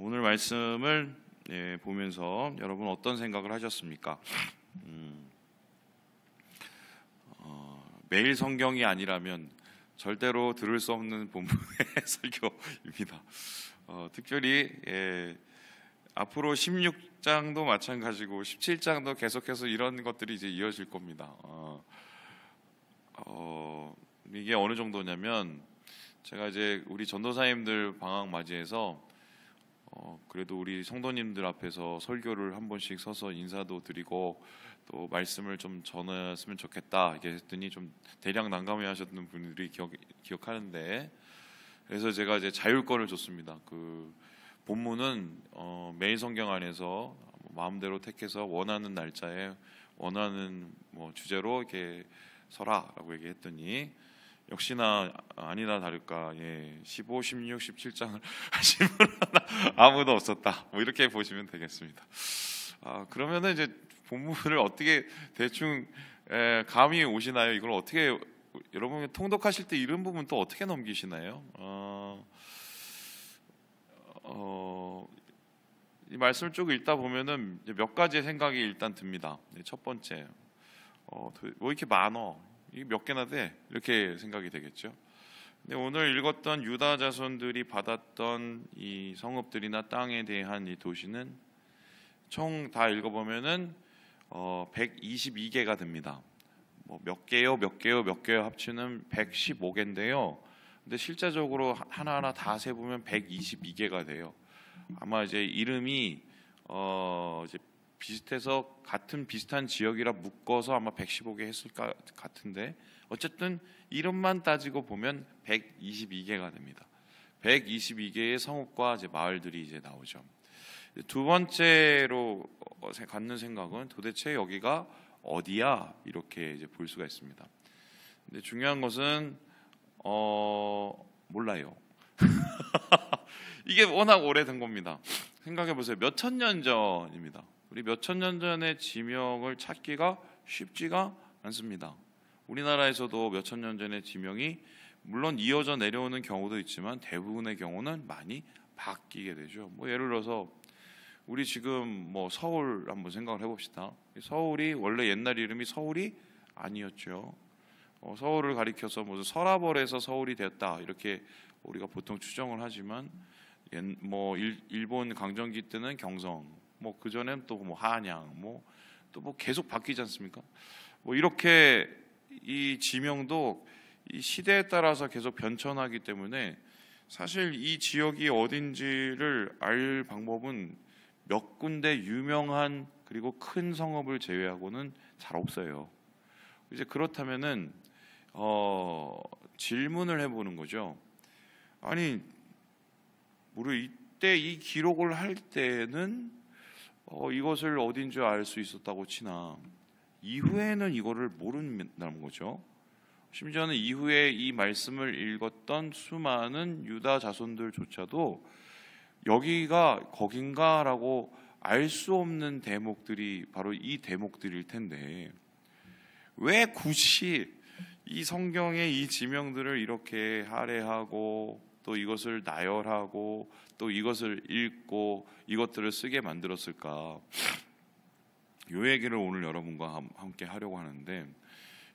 오늘 말씀을 보면서 여러분 어떤 생각을 하셨습니까? 매일 성경이 아니라면 절대로 들을 수 없는 본문의 설교입니다. 특별히 앞으로 16장도 마찬가지고 17장도 계속해서 이런 것들이 이제 이어질 겁니다. 이게 어느 정도냐면 제가 이제 우리 전도사님들 방학 맞이해서 그래도 우리 성도님들 앞에서 설교를 한 번씩 서서 인사도 드리고 또 말씀을 좀 전했으면 좋겠다 이렇게 했더니 좀 대량 난감해하셨던 분들이 기억하는데, 그래서 제가 이제 자율권을 줬습니다. 그 본문은 매일 성경 안에서 마음대로 택해서 원하는 날짜에 원하는 주제로 이렇게 서라라고 얘기했더니 역시나 아니나 다를까 15, 16, 17장을 하신 분 아무도 없었다. 이렇게 보시면 되겠습니다. 그러면은 이제 본문을 어떻게 대충 감이 오시나요? 이걸 어떻게 여러분 통독하실 때 이런 부분 또 어떻게 넘기시나요? 이 말씀을 쭉 읽다 보면은 몇 가지 생각이 일단 듭니다. 첫 번째, 뭐 이렇게 많어? 이게 몇 개나 돼? 이렇게 생각이 되겠죠. 근데 오늘 읽었던 유다 자손들이 받았던 이 성읍들이나 땅에 대한 이 도시는 총 다 읽어보면은 122개가 됩니다. 몇 개요 합치면 115개인데요. 근데 실제적으로 하나하나 다 세보면 122개가 돼요. 아마 이제 이름이 이제 비슷해서 비슷한 지역이라 묶어서 아마 115개 했을 것 같은데, 어쨌든 이름만 따지고 보면 122개가 됩니다. 122개의 성읍과 이제 마을들이 이제 나오죠. 두 번째로 갖는 생각은 도대체 여기가 어디야? 이렇게 이제 볼 수가 있습니다. 근데 중요한 것은 몰라요. 이게 워낙 오래된 겁니다. 생각해 보세요. 몇천 년 전입니다. 우리 몇천 년 전의 지명을 찾기가 쉽지가 않습니다. 우리나라에서도 몇천 년 전의 지명이 물론 이어져 내려오는 경우도 있지만 대부분의 경우는 많이 바뀌게 되죠. 예를 들어서 우리 지금 서울 한번 생각을 해봅시다. 서울이 원래 옛날 이름이 서울이 아니었죠. 서울을 가리켜서 무슨 서라벌에서 서울이 되었다 이렇게 우리가 보통 추정을 하지만 일본 강점기 때는 경성, 그 전엔 또 한양, 또 계속 바뀌지 않습니까? 이렇게 이 지명도 이 시대에 따라서 계속 변천하기 때문에 사실 이 지역이 어딘지를 알 방법은 몇 군데 유명한 그리고 큰 성읍을 제외하고는 잘 없어요. 이제 그렇다면은 질문을 해보는 거죠. 아니, 우리 이때 이 기록을 할 때는 이것을 어딘 줄 알 수 있었다고 치나 이후에는 이거를 모른다는 거죠. 심지어는 이후에 이 말씀을 읽었던 수많은 유다 자손들조차도 여기가 거긴가라고 알 수 없는 대목들이 바로 이 대목들일 텐데, 왜 굳이 이 성경의 이 지명들을 이렇게 할애하고 또 이것을 나열하고 또 이것을 읽고 이것들을 쓰게 만들었을까? 이 얘기를 오늘 여러분과 함께 하려고 하는데,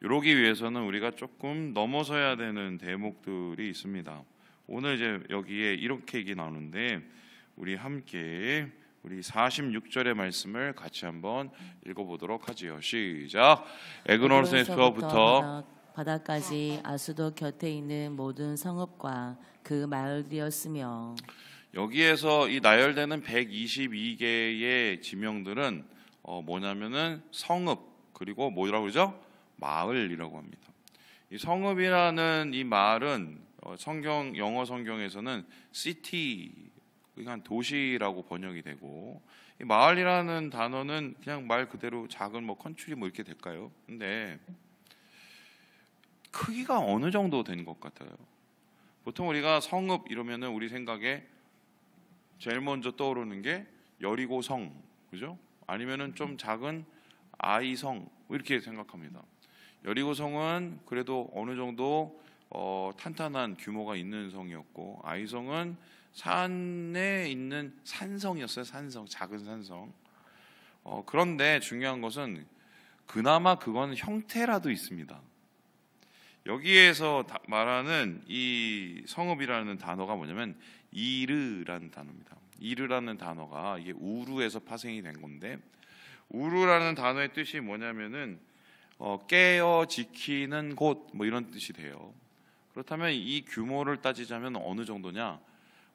이러기 위해서는 우리가 조금 넘어서야 되는 대목들이 있습니다. 오늘 이제 여기에 이렇게 얘기 나오는데, 우리 함께 우리 46절의 말씀을 같이 한번 읽어보도록 하지요. 시작. 에그론에서부터 바다까지 아수도 곁에 있는 모든 성읍과 그 마을이었으며. 여기에서 이 나열되는 122개의 지명들은 뭐냐면은 성읍 그리고 뭐라고 그러죠? 마을이라고 합니다. 이 성읍이라는 이 말은 영어 성경에서는 city, 그러니까 도시라고 번역이 되고, 이 마을이라는 단어는 그냥 말 그대로 작은 컨트리 이렇게 될까요? 근데 크기가 어느 정도 된 것 같아요? 보통 우리가 성읍 이러면은 우리 생각에 제일 먼저 떠오르는 게 여리고성, 그죠? 아니면은 좀 작은 아이성 이렇게 생각합니다. 여리고성은 그래도 어느 정도 탄탄한 규모가 있는 성이었고, 아이성은 산에 있는 산성이었어요. 산성, 작은 산성. 그런데 중요한 것은 그나마 그건 형태라도 있습니다. 여기에서 말하는 이 성읍이라는 단어가 뭐냐면 이르라는 단어입니다. 이르라는 단어가 이게 우루에서 파생이 된 건데, 우루라는 단어의 뜻이 뭐냐면은 깨어 지키는 곳, 뭐 이런 뜻이 돼요. 그렇다면 이 규모를 따지자면 어느 정도냐?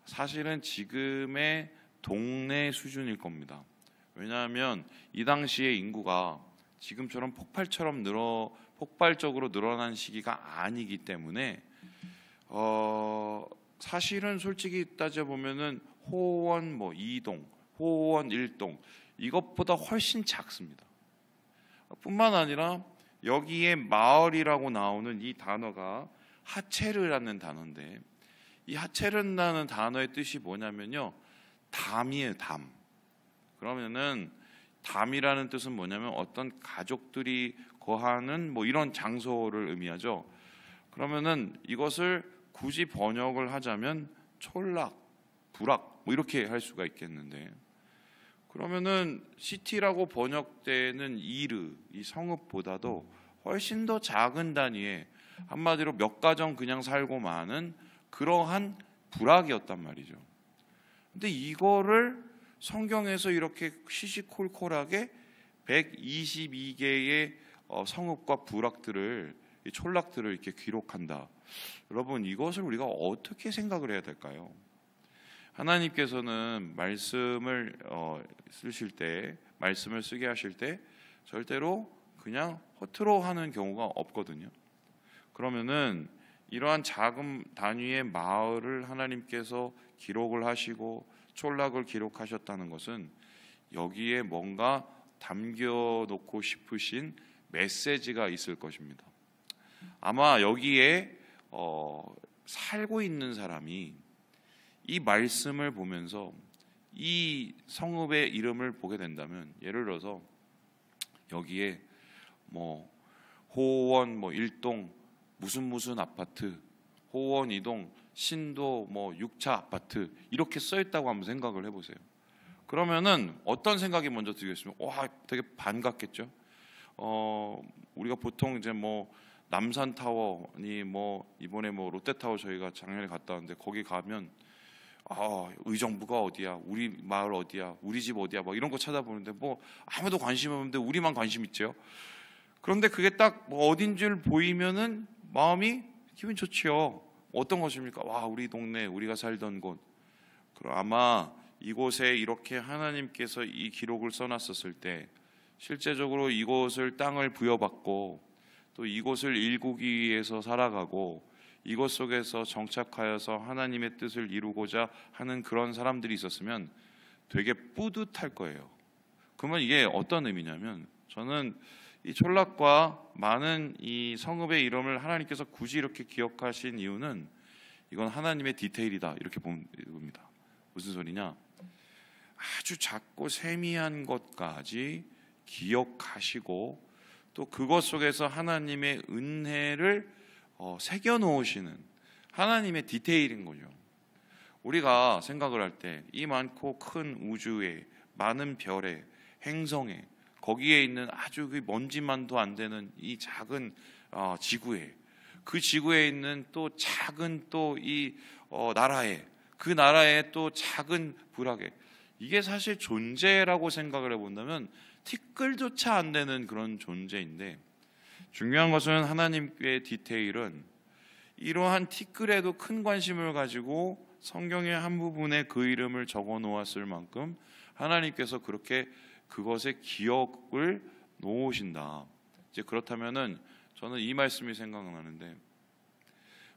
사실은 지금의 동네 수준일 겁니다. 왜냐하면 이 당시의 인구가 지금처럼 폭발적으로 늘어난 시기가 아니기 때문에 사실은 솔직히 따져보면은 호원 뭐 2동, 호원 1동 이것보다 훨씬 작습니다. 뿐만 아니라 여기에 마을이라고 나오는 이 단어가 하체르라는 단어인데, 이 하체르라는 단어의 뜻이 뭐냐면요, 담이에요. 담. 그러면은 담이라는 뜻은 뭐냐면 어떤 가족들이 거하는 뭐 이런 장소를 의미하죠. 그러면은 이것을 굳이 번역을 하자면 촌락, 부락 뭐 이렇게 할 수가 있겠는데, 그러면은 시티라고 번역되는 이르, 이 성읍보다도 훨씬 더 작은 단위의, 한마디로 몇 가정 그냥 살고 마는 그러한 부락이었단 말이죠. 근데 이거를 성경에서 이렇게 시시콜콜하게 122개의 성읍과 부락들을, 촌락들을 이렇게 기록한다. 여러분, 이것을 우리가 어떻게 생각을 해야 될까요? 하나님께서는 말씀을 쓰실 때, 말씀을 쓰게 하실 때 절대로 그냥 허투루 하는 경우가 없거든요. 그러면은 이러한 작은 단위의 마을을 하나님께서 기록을 하시고 촌락을 기록하셨다는 것은 여기에 뭔가 담겨놓고 싶으신 메시지가 있을 것입니다. 아마 여기에 살고 있는 사람이 이 말씀을 보면서 이 성읍의 이름을 보게 된다면, 예를 들어서 여기에 뭐 호원 뭐 1동 무슨 아파트, 호원 2동 신도 뭐 6차 아파트 이렇게 써 있다고 한번 생각을 해보세요. 그러면은 어떤 생각이 먼저 들겠습니까? 와, 되게 반갑겠죠. 우리가 보통 이제 뭐 남산타워니 뭐 이번에 뭐 롯데타워 저희가 작년에 갔다 왔는데, 거기 가면 의정부가 어디야, 우리 마을 어디야, 우리 집 어디야, 뭐 이런 거 찾아보는데 뭐 아무도 관심 없는데 우리만 관심 있죠. 그런데 그게 딱 뭐 어딘 줄 보이면은 마음이 기분 좋지요. 어떤 것입니까? 와, 우리 동네, 우리가 살던 곳. 그럼 아마 이곳에 이렇게 하나님께서 이 기록을 써놨었을 때, 실제적으로 이곳을 땅을 부여받고 또 이곳을 일구기 위해서 살아가고 이곳 속에서 정착하여서 하나님의 뜻을 이루고자 하는 그런 사람들이 있었으면 되게 뿌듯할 거예요. 그러면 이게 어떤 의미냐면, 저는 이 촌락과 많은 이 성읍의 이름을 하나님께서 굳이 이렇게 기억하신 이유는 이건 하나님의 디테일이다, 이렇게 봅니다. 무슨 소리냐? 아주 작고 세미한 것까지 기억하시고 또 그것 속에서 하나님의 은혜를 새겨 놓으시는 하나님의 디테일인 거죠. 우리가 생각을 할 때 이 많고 큰 우주에, 많은 별에, 행성에, 거기에 있는 아주 그 먼지만도 안 되는 이 작은 지구에, 그 지구에 있는 또 작은 또 이 나라에, 그 나라에 또 작은 부락에, 이게 사실 존재라고 생각을 해본다면 티끌조차 안 되는 그런 존재인데, 중요한 것은 하나님의 디테일은 이러한 티끌에도 큰 관심을 가지고 성경의 한 부분에 그 이름을 적어 놓았을 만큼 하나님께서 그렇게 그것의 기억을 놓으신다. 이제 그렇다면은 저는 이 말씀이 생각나는데,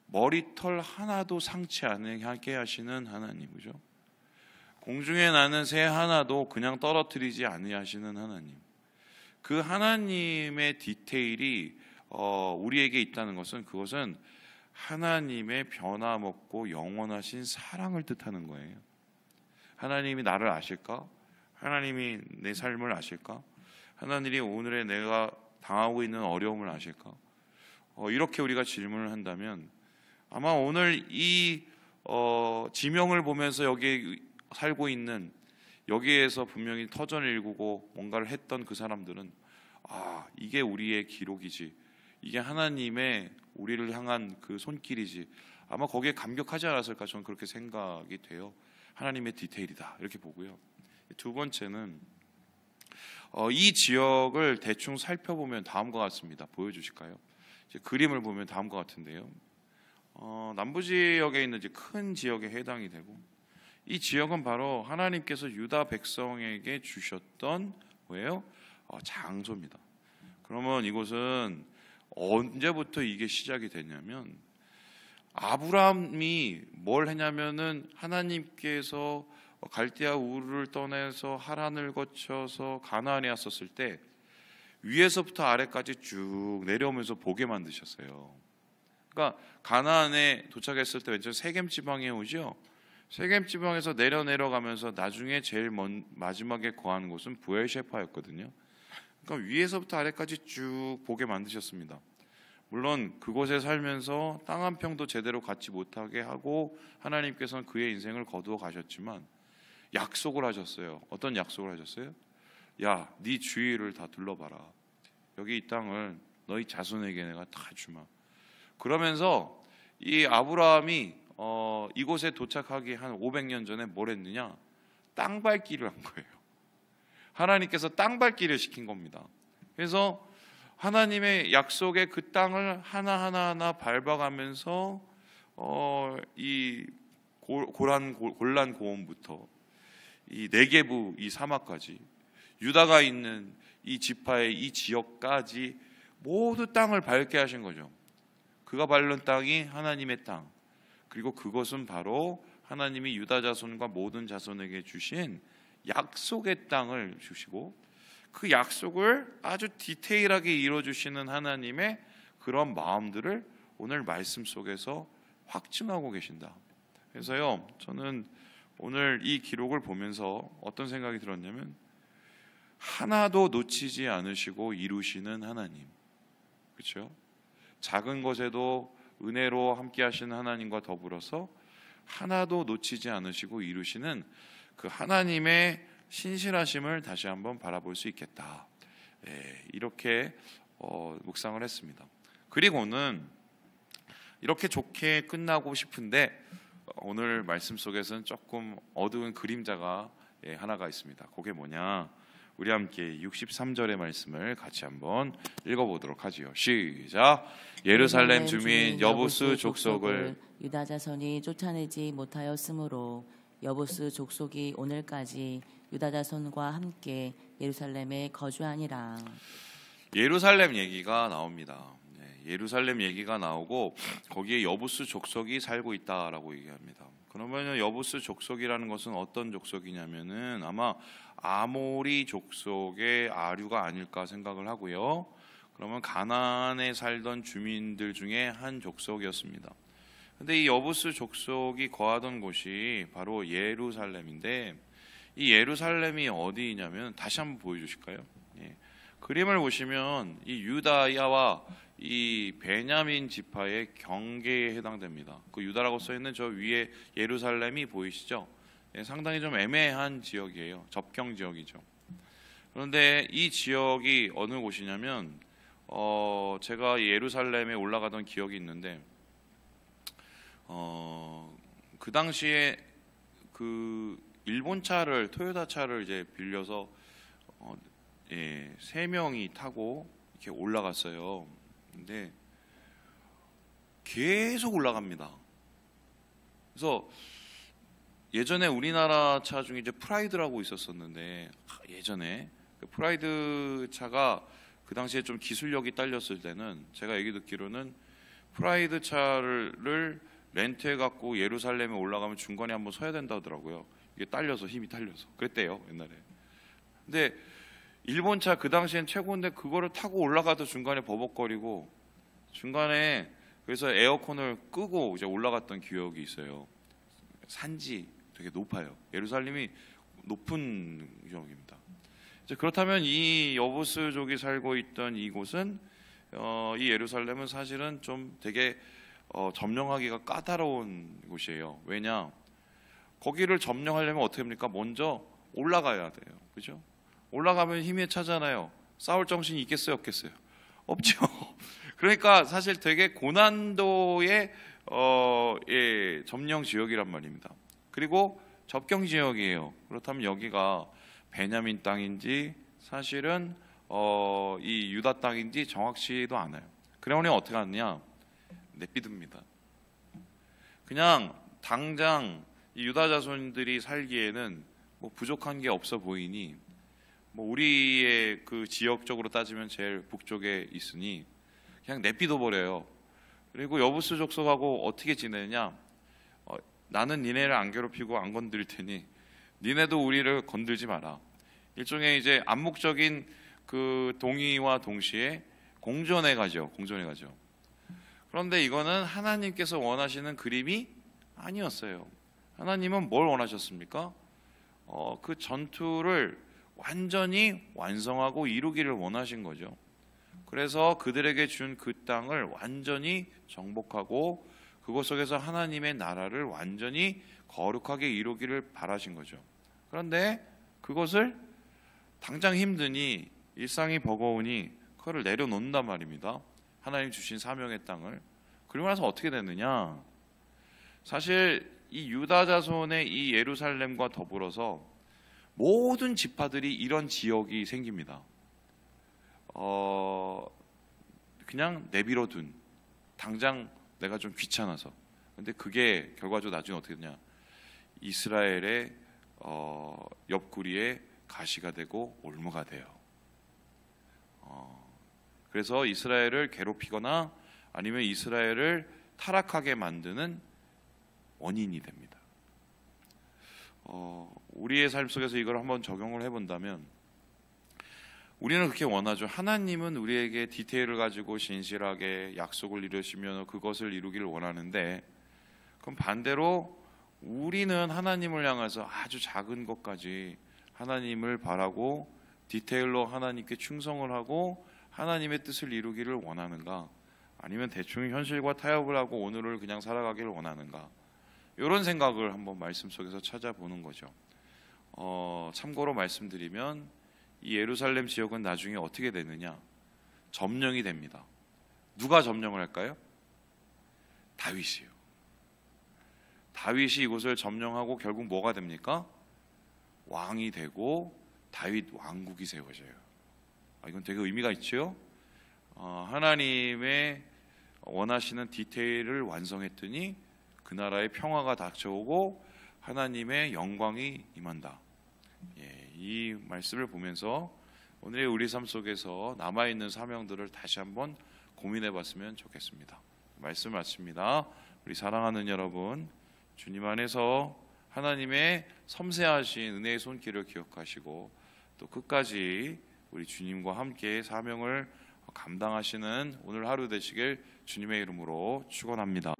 머리털 하나도 상치 않게 하시는 하나님, 그죠? 공중에 나는 새 하나도 그냥 떨어뜨리지 아니하시는 하나님. 그 하나님의 디테일이 우리에게 있다는 것은, 그것은 하나님의 변함없고 영원하신 사랑을 뜻하는 거예요. 하나님이 나를 아실까? 하나님이 내 삶을 아실까? 하나님이 오늘의 내가 당하고 있는 어려움을 아실까? 이렇게 우리가 질문을 한다면 아마 오늘 이 지명을 보면서 여기에 살고 있는, 여기에서 분명히 터전을 일구고 뭔가를 했던 그 사람들은 이게 우리의 기록이지, 이게 하나님의 우리를 향한 그 손길이지, 아마 거기에 감격하지 않았을까, 저는 그렇게 생각이 돼요. 하나님의 디테일이다 이렇게 보고요. 두 번째는 이 지역을 대충 살펴보면 다음과 같습니다. 보여주실까요? 이제 그림을 보면 다음과 같은데요. 남부 지역에 있는 이제 큰 지역에 해당이 되고, 이 지역은 바로 하나님께서 유다 백성에게 주셨던 뭐예요? 장소입니다. 그러면 이곳은 언제부터 이게 시작이 됐냐면, 아브라함이 뭘 했냐면은 하나님께서 갈대아 우르를 떠나서 하란을 거쳐서 가나안에 왔었을 때 위에서부터 아래까지 쭉 내려오면서 보게 만드셨어요. 그러니까 가나안에 도착했을 때 왼쪽 세겜 지방에 오죠. 세겜 지방에서 내려가면서 나중에 제일 마지막에 거한 곳은 부엘셰파였거든요. 그러니까 위에서부터 아래까지 쭉 보게 만드셨습니다. 물론 그곳에 살면서 땅 한 평도 제대로 갖지 못하게 하고 하나님께서는 그의 인생을 거두어 가셨지만 약속을 하셨어요. 어떤 약속을 하셨어요? 야, 네 주위를 다 둘러봐라. 여기 이 땅을 너희 자손에게 내가 다 주마. 그러면서 이 아브라함이 이곳에 도착하기 한 500년 전에 뭘 했느냐? 땅 밟기를 한 거예요. 하나님께서 땅 밟기를 시킨 겁니다. 그래서 하나님의 약속의 그 땅을 하나하나 밟아가면서 이 골란 고원부터 이 네게부 이 사막까지, 유다가 있는 이 지파의 이 지역까지 모두 땅을 밟게 하신 거죠. 그가 밟는 땅이 하나님의 땅, 그리고 그것은 바로 하나님이 유다 자손과 모든 자손에게 주신 약속의 땅을 주시고, 그 약속을 아주 디테일하게 이루어주시는 하나님의 그런 마음들을 오늘 말씀 속에서 확증하고 계신다. 그래서요, 저는 오늘 이 기록을 보면서 어떤 생각이 들었냐면, 하나도 놓치지 않으시고 이루시는 하나님, 그렇죠? 작은 것에도 은혜로 함께 하시는 하나님과 더불어서 하나도 놓치지 않으시고 이루시는 그 하나님의 신실하심을 다시 한번 바라볼 수 있겠다. 이렇게 묵상을 했습니다. 그리고는 이렇게 좋게 끝나고 싶은데 오늘 말씀 속에서는 조금 어두운 그림자가 하나가 있습니다. 그게 뭐냐? 우리 함께 63절의 말씀을 같이 한번 읽어보도록 하지요. 시작. 예루살렘 주민 여부스 족속을 유다 자손이 쫓아내지 못하였으므로 여부스 족속이 오늘까지 유다 자손과 함께 예루살렘에 거주하니라. 예루살렘 얘기가 나옵니다. 예루살렘 얘기가 나오고 거기에 여부스 족속이 살고 있다라고 얘기합니다. 그러면 여부스 족속이라는 것은 어떤 족속이냐면은 아마 아모리 족속의 아류가 아닐까 생각을 하고요. 그러면 가나안에 살던 주민들 중에 한 족속이었습니다. 근데 이 여부스 족속이 거하던 곳이 바로 예루살렘인데, 이 예루살렘이 어디냐면 다시 한번 보여주실까요? 그림을 보시면 이 유다야와 이 베냐민 지파의 경계에 해당됩니다. 그 유다라고 써 있는 저 위에 예루살렘이 보이시죠? 상당히 좀 애매한 지역이에요. 접경 지역이죠. 그런데 이 지역이 어느 곳이냐면 제가 예루살렘에 올라가던 기억이 있는데 그 당시에 그 일본 차를, 토요타 차를 이제 빌려서 3명이 타고 이렇게 올라갔어요. 근데 계속 올라갑니다. 그래서 예전에 우리나라 차 중에 이제 프라이드라고 있었었는데, 예전에 그 프라이드 차가 그 당시에 좀 기술력이 딸렸을 때는 제가 얘기 듣기로는 프라이드 차를 렌트해 갖고 예루살렘에 올라가면 중간에 한번 서야 된다 하더라고요. 이게 딸려서, 힘이 딸려서 그랬대요 옛날에. 근데 일본 차 그 당시엔 최고인데 그거를 타고 올라가도 중간에 버벅거리고, 중간에 그래서 에어컨을 끄고 이제 올라갔던 기억이 있어요. 산지 되게 높아요. 예루살렘이 높은 지역입니다. 이제 그렇다면 이 여부스족이 살고 있던 이곳은 이 예루살렘은 사실은 좀 되게 점령하기가 까다로운 곳이에요. 왜냐? 거기를 점령하려면 어떻게 합니까? 먼저 올라가야 돼요. 그죠? 올라가면 힘이 차잖아요. 싸울 정신이 있겠어요? 없겠어요? 없죠. 그러니까 사실 되게 고난도의 점령 지역이란 말입니다. 그리고 접경 지역이에요. 그렇다면 여기가 베냐민 땅인지 사실은 이 유다 땅인지 정확치도 않아요. 그러니 어떻게 하느냐? 내비둡니다. 그냥 당장 이 유다 자손들이 살기에는 뭐 부족한 게 없어 보이니 뭐 우리의 그 지역적으로 따지면 제일 북쪽에 있으니 그냥 내비둬 버려요. 그리고 여부스 족속하고 어떻게 지내냐? 나는 니네를 안 괴롭히고 안 건드릴 테니 니네도 우리를 건들지 마라. 일종의 이제 암묵적인 그 동의와 동시에 공존해 가죠. 그런데 이거는 하나님께서 원하시는 그림이 아니었어요. 하나님은 뭘 원하셨습니까? 그 전투를 완전히 완성하고 이루기를 원하신 거죠. 그래서 그들에게 준 그 땅을 완전히 정복하고 그곳 속에서 하나님의 나라를 완전히 거룩하게 이루기를 바라신 거죠. 그런데 그것을 당장 힘드니 일상이 버거우니 그거를 내려놓는단 말입니다. 하나님 주신 사명의 땅을. 그리고 나서 어떻게 됐느냐? 사실 이 유다 자손의 이 예루살렘과 더불어서 모든 지파들이 이런 지역이 생깁니다. 그냥 내버려 둔, 당장 내가 좀 귀찮아서. 근데 그게 결과적으로 나중에 어떻게 되냐? 이스라엘의 옆구리에 가시가 되고 올무가 돼요. 그래서 이스라엘을 괴롭히거나 아니면 이스라엘을 타락하게 만드는 원인이 됩니다. 우리의 삶 속에서 이걸 한번 적용을 해본다면 우리는 그렇게 원하죠. 하나님은 우리에게 디테일을 가지고 신실하게 약속을 이루시며 그것을 이루기를 원하는데, 그럼 반대로 우리는 하나님을 향해서 아주 작은 것까지 하나님을 바라고 디테일로 하나님께 충성을 하고 하나님의 뜻을 이루기를 원하는가? 아니면 대충 현실과 타협을 하고 오늘을 그냥 살아가기를 원하는가? 이런 생각을 한번 말씀 속에서 찾아보는 거죠. 참고로 말씀드리면 이 예루살렘 지역은 나중에 어떻게 되느냐? 점령이 됩니다. 누가 점령을 할까요? 다윗이요. 다윗이 이곳을 점령하고 결국 뭐가 됩니까? 왕이 되고 다윗 왕국이 세워져요. 이건 되게 의미가 있죠. 하나님의 원하시는 디테일을 완성했더니 그 나라의 평화가 닥쳐오고 하나님의 영광이 임한다. 이 말씀을 보면서 오늘의 우리 삶 속에서 남아있는 사명들을 다시 한번 고민해봤으면 좋겠습니다. 말씀 마칩니다. 우리 사랑하는 여러분, 주님 안에서 하나님의 섬세하신 은혜의 손길을 기억하시고 또 끝까지 우리 주님과 함께 사명을 감당하시는 오늘 하루 되시길 주님의 이름으로 축원합니다.